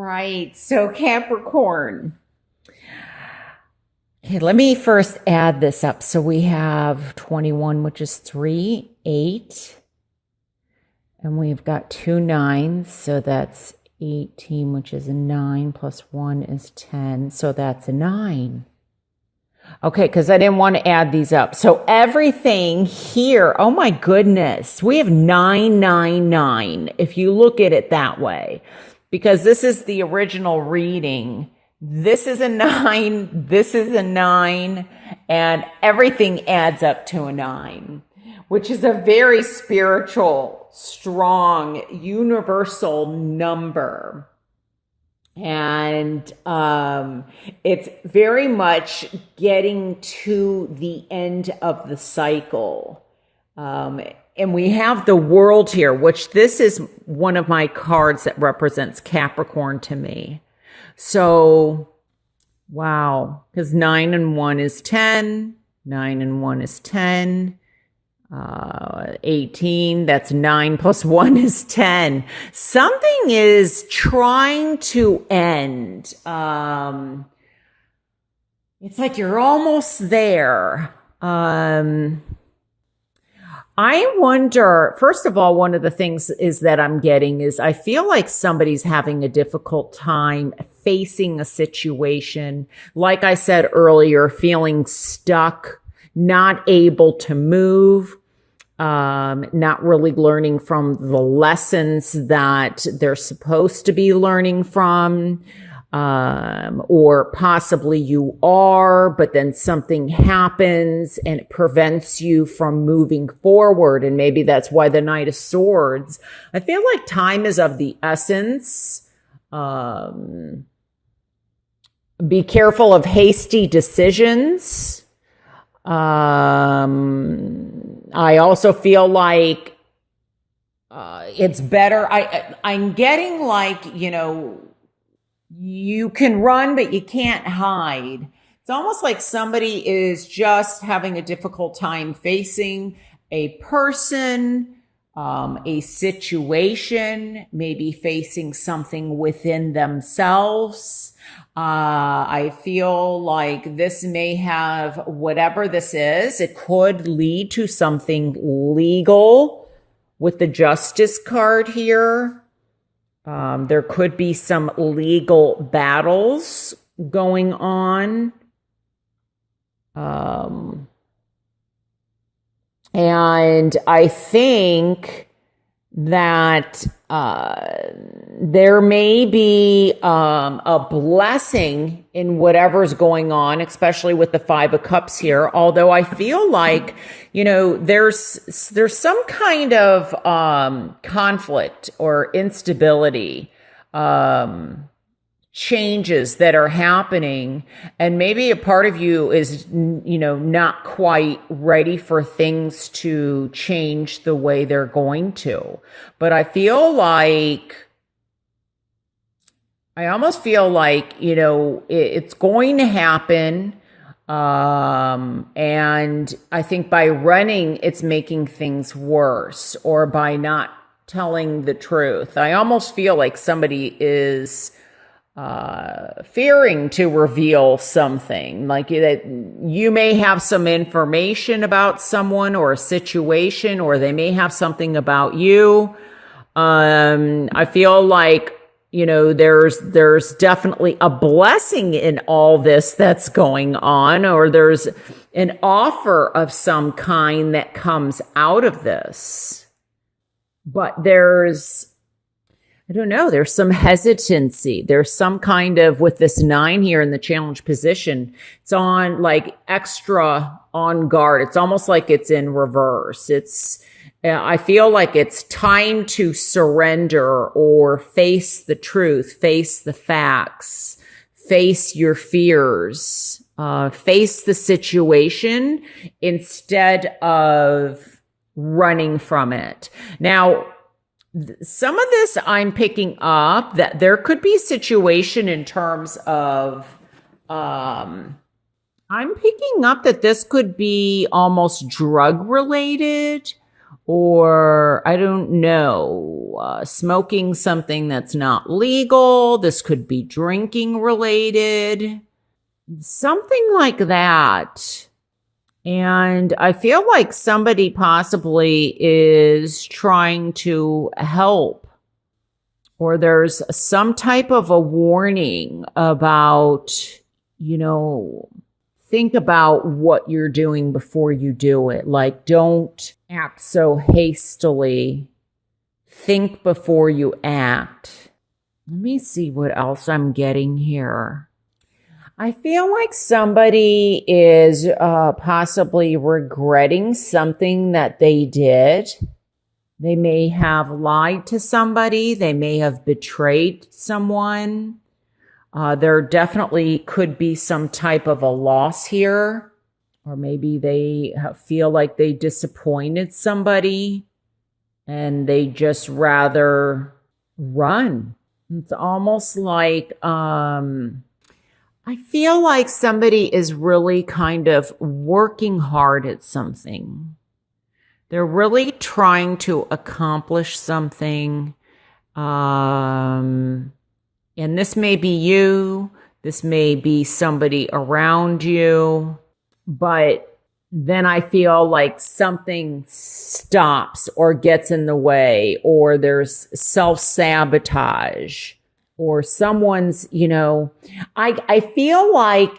right. So Capricorn. Okay, let me first add this up. So we have 21, which is 3, 8. And we've got 2 9s. So that's 18, which is a 9, plus 1 is 10. So that's a 9. Okay, because I didn't want to add these up. So everything here, oh my goodness, we have 999 if you look at it that way. Because this is the original reading. This is a 9, this is a 9, and everything adds up to a 9, which is a very spiritual, strong, universal number. And it's very much getting to the end of the cycle. And we have the world here, which this is one of my cards that represents Capricorn to me. So, wow, because 9 and 1 is 10, 9 and 1 is 10, 18, that's 9 plus 1 is 10. Something is trying to end. It's like you're almost there. I wonder, first of all, one of the things is that I'm getting is I feel like somebody's having a difficult time facing a situation. Like I said earlier, feeling stuck, not able to move, not really learning from the lessons that they're supposed to be learning from. Or possibly you are, but then something happens and it prevents you from moving forward. And maybe that's why the Knight of Swords. I feel like time is of the essence. Be careful of hasty decisions. I also feel like it's better. I'm getting like, you can run, but you can't hide. It's almost like somebody is just having a difficult time facing a person, a situation, maybe facing something within themselves. I feel like this may have, whatever this is, it could lead to something legal with the Justice card here. There could be some legal battles going on. And I think that there may be a blessing in whatever's going on, especially with the 5 of Cups here. Although I feel like, there's some kind of conflict or instability, changes that are happening, and maybe a part of you is, not quite ready for things to change the way they're going to. But I almost feel like, it's going to happen. And I think by running, it's making things worse, or by not telling the truth. I almost feel like somebody is fearing to reveal something, like that you may have some information about someone or a situation, or they may have something about you. I feel like, there's definitely a blessing in all this that's going on, or there's an offer of some kind that comes out of this. But there's some hesitancy. There's some kind of, with this 9 here in the challenge position, it's on like extra on guard. It's almost like it's in reverse. I feel like it's time to surrender or face the truth, face the facts, face your fears, face the situation instead of running from it. Now, some of this I'm picking up that there could be a situation in terms of, I'm picking up that this could be almost drug related, or I don't know, smoking something that's not legal. This could be drinking related, something like that. And I feel like somebody possibly is trying to help, or there's some type of a warning about, think about what you're doing before you do it. Like, don't act so hastily. Think before you act. Let me see what else I'm getting here. I feel like somebody is possibly regretting something that they did. They may have lied to somebody. They may have betrayed someone. There definitely could be some type of a loss here, or maybe they feel like they disappointed somebody and they just rather run. It's almost like, I feel like somebody is really kind of working hard at something. They're really trying to accomplish something. And this may be you, this may be somebody around you, but then I feel like something stops or gets in the way, or there's self-sabotage, or someone's, I feel like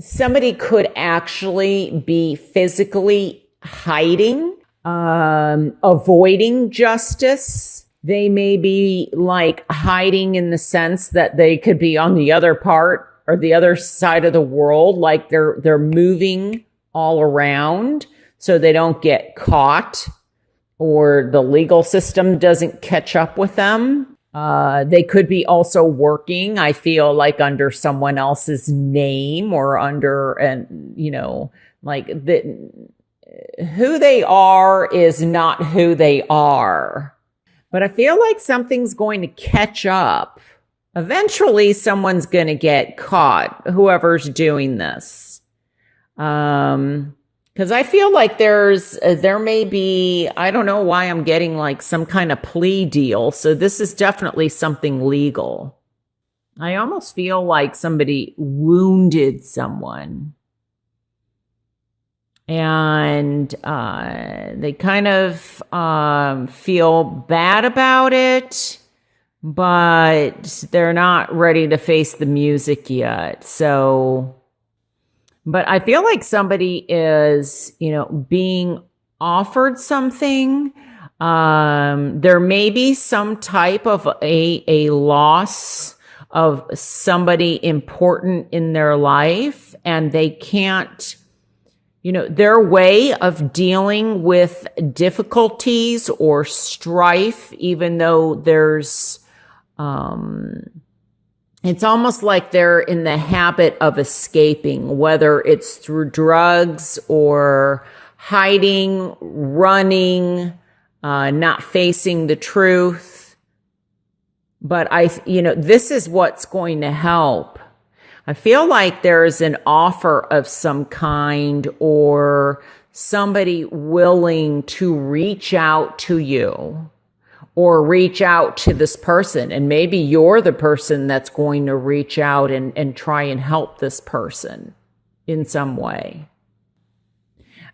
somebody could actually be physically hiding, avoiding justice. They may be like hiding in the sense that they could be on the other part or the other side of the world. Like they're moving all around so they don't get caught, or the legal system doesn't catch up with them. They could be also working, I feel like, under someone else's name, or under, like who they are is not who they are. But I feel like something's going to catch up. Eventually, someone's going to get caught, whoever's doing this. Because I feel like there may be, I don't know why I'm getting like some kind of plea deal. So this is definitely something legal. I almost feel like somebody wounded someone. And they kind of feel bad about it, but they're not ready to face the music yet. So, but I feel like somebody is, being offered something. There may be some type of a loss of somebody important in their life, and they can't, their way of dealing with difficulties or strife, even though there's, it's almost like they're in the habit of escaping, whether it's through drugs or hiding, running, not facing the truth. But this is what's going to help. I feel like there's an offer of some kind, or somebody willing to reach out to you or reach out to this person. And maybe you're the person that's going to reach out and try and help this person in some way.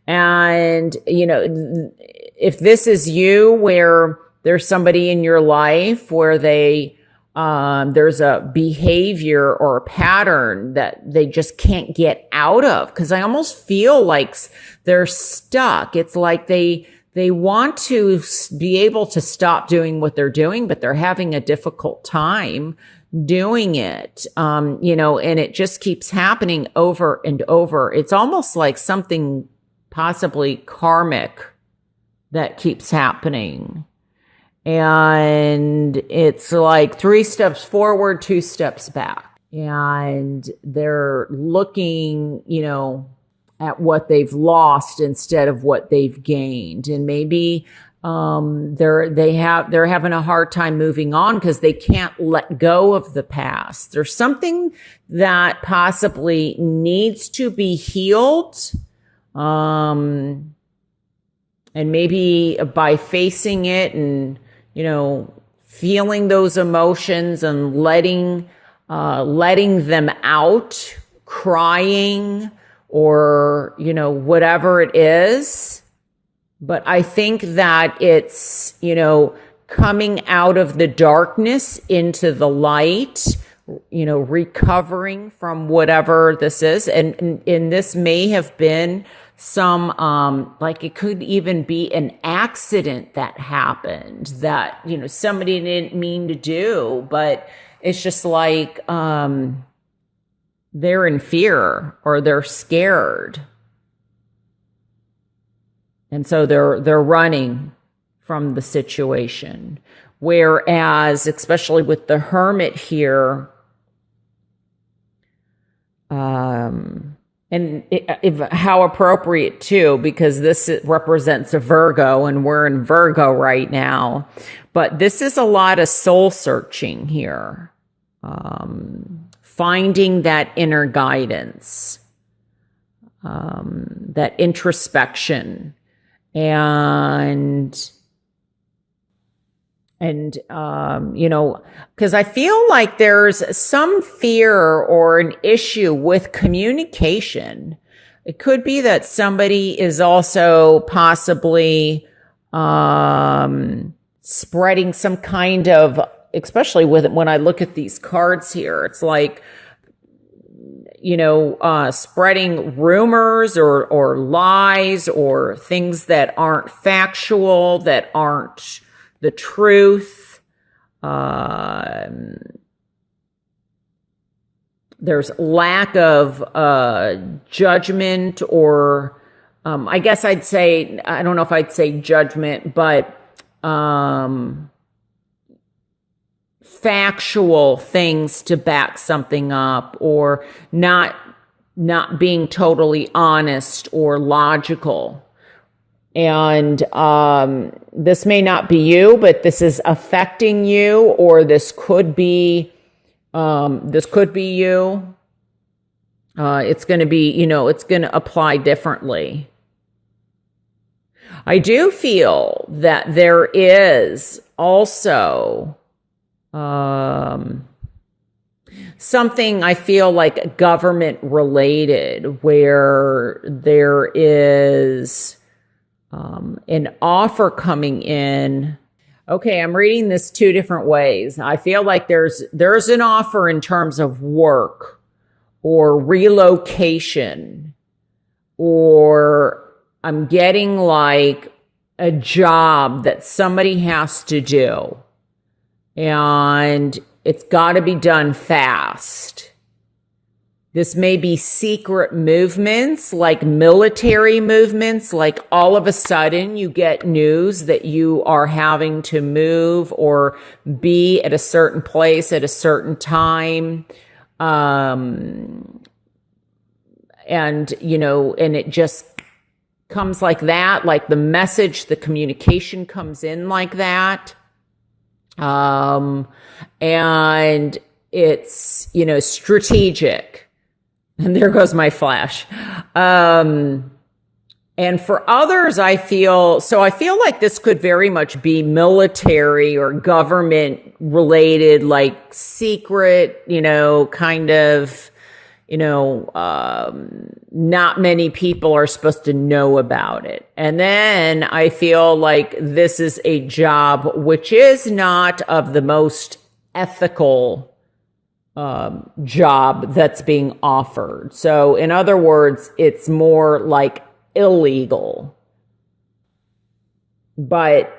And, if this is you, where there's somebody in your life where there's a behavior or a pattern that they just can't get out of, because I almost feel like they're stuck. It's like they want to be able to stop doing what they're doing, but they're having a difficult time doing it. And it just keeps happening over and over. It's almost like something possibly karmic that keeps happening. And it's like 3 steps forward, 2 steps back. And they're looking, at what they've lost instead of what they've gained. And maybe they're having a hard time moving on because they can't let go of the past. There's something that possibly needs to be healed. And And maybe by facing it and, feeling those emotions and letting them out, crying or, whatever it is. But I think that it's, coming out of the darkness into the light, recovering from whatever this is. And this may have been some, like it could even be an accident that happened that, somebody didn't mean to do, but it's just like, they're in fear or they're scared. And so they're running from the situation. Whereas, especially with the Hermit here, how appropriate too, because this represents a Virgo and we're in Virgo right now. But this is a lot of soul searching here. Finding that inner guidance, that introspection, and because I feel like there's some fear or an issue with communication. It could be that somebody is also possibly spreading some kind of, especially when I look at these cards here, it's like, spreading rumors or lies or things that aren't factual, that aren't the truth. There's lack of judgment or, I guess I'd say, I don't know if I'd say judgment, but factual things to back something up, or not being totally honest or logical. And this may not be you, but this is affecting you, or this could be you. It's going to be, it's going to apply differently. I do feel that there is also something I feel like government related, where there is an offer coming in. Okay, I'm reading this two different ways. I feel like there's an offer in terms of work or relocation, or I'm getting like a job that somebody has to do, and it's got to be done fast. This may be secret movements, like military movements, like all of a sudden you get news that you are having to move or be at a certain place at a certain time. And it just comes like that, like the message, the communication comes in like that. And it's, strategic. And there goes my flash. And for others, I feel like this could very much be military or government related, like secret, kind of, not many people are supposed to know about it. And then I feel like this is a job which is not of the most ethical job that's being offered. So in other words, it's more like illegal. But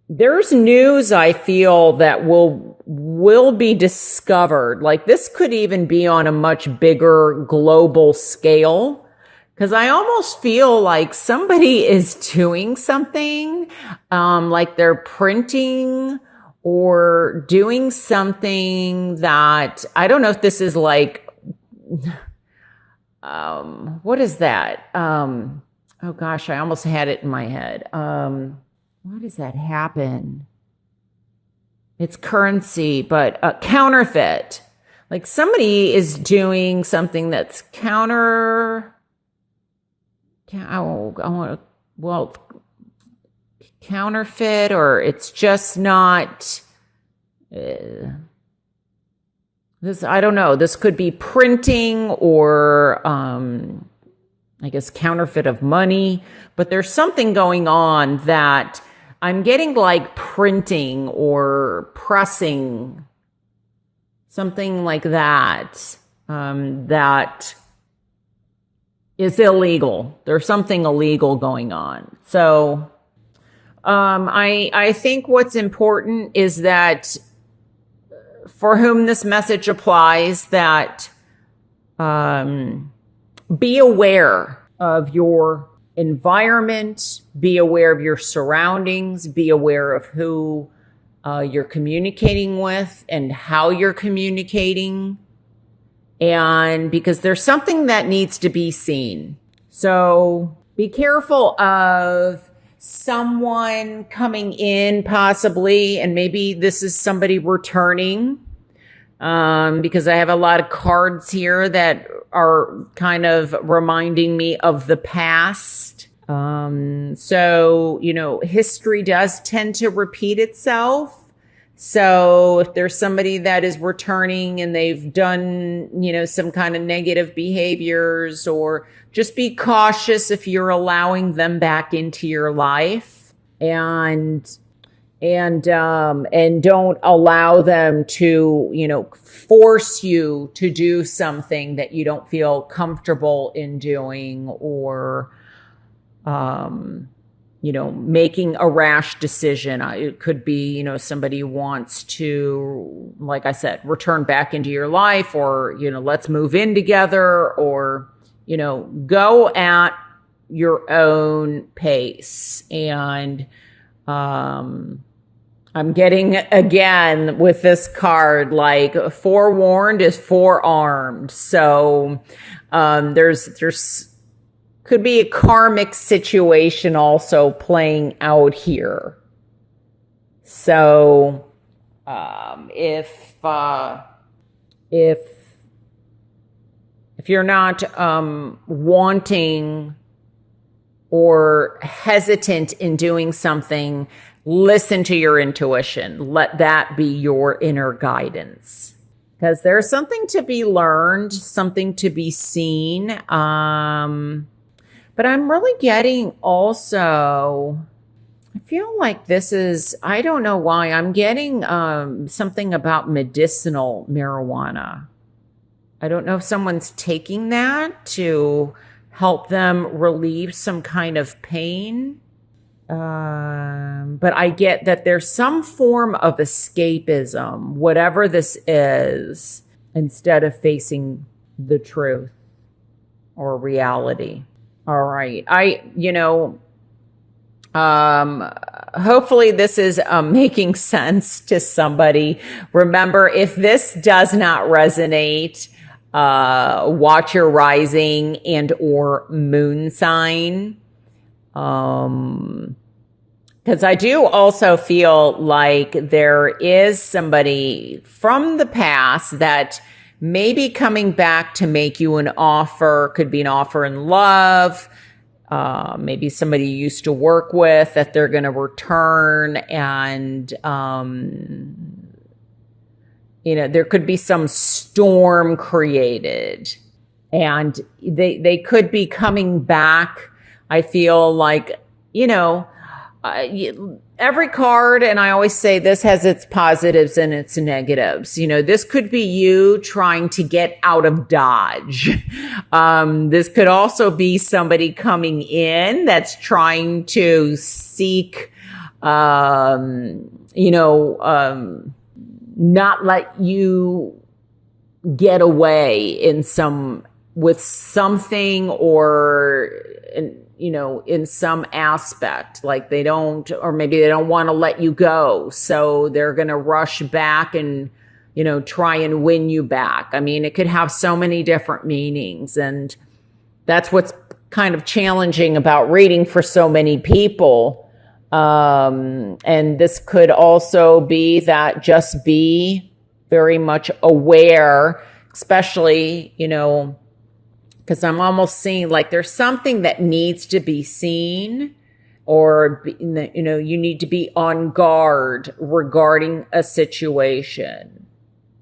there's news I feel that will be discovered. Like this could even be on a much bigger global scale, because I almost feel like somebody is doing something, like they're printing or doing something that, I don't know if this is like, what is that? Oh gosh, I almost had it in my head. Why does that happen? It's currency, but counterfeit. Like somebody is doing something that's counterfeit, or it's just not, this, I don't know. This could be printing or, I guess, counterfeit of money, but there's something going on that I'm getting like printing or pressing, something like that, that is illegal. There's something illegal going on. So, I think what's important is that for whom this message applies, that be aware of your environment, be aware of your surroundings, be aware of who you're communicating with and how you're communicating. And because there's something that needs to be seen. So be careful of someone coming in possibly, and maybe this is somebody returning, because I have a lot of cards here that are kind of reminding me of the past. So, history does tend to repeat itself. So if there's somebody that is returning and they've done, some kind of negative behaviors, or just be cautious if you're allowing them back into your life, and don't allow them to, force you to do something that you don't feel comfortable in doing, or, making a rash decision. It could be, somebody wants to, like I said, return back into your life, or, let's move in together, or, go at your own pace. And, I'm getting, again, with this card, like forewarned is forearmed. So, there's could be a karmic situation also playing out here. So, if you're not wanting or hesitant in doing something, listen to your intuition. Let that be your inner guidance. Because there's something to be learned, something to be seen. But I'm really getting also, I feel like this is, I don't know why, I'm getting something about medicinal marijuana. I don't know if someone's taking that to help them relieve some kind of pain. But I get that there's some form of escapism, whatever this is, instead of facing the truth or reality. All right. Hopefully this is making sense to somebody. Remember, if this does not resonate, watch your rising and or moon sign. Because I do also feel like there is somebody from the past that may be coming back to make you an offer. Could be an offer in love. Maybe somebody you used to work with that they're going to return, and there could be some storm created, and they could be coming back. I feel like, every card, and I always say this has its positives and its negatives. This could be you trying to get out of Dodge. This could also be somebody coming in that's trying to seek, not let you get away with something, or in some aspect, like they don't, or maybe they don't want to let you go. So they're going to rush back and, try and win you back. I mean, it could have so many different meanings. And that's what's kind of challenging about reading for so many people. And this could also be that, just be very much aware, especially, because I'm almost seeing like there's something that needs to be seen, or, you know, you need to be on guard regarding a situation.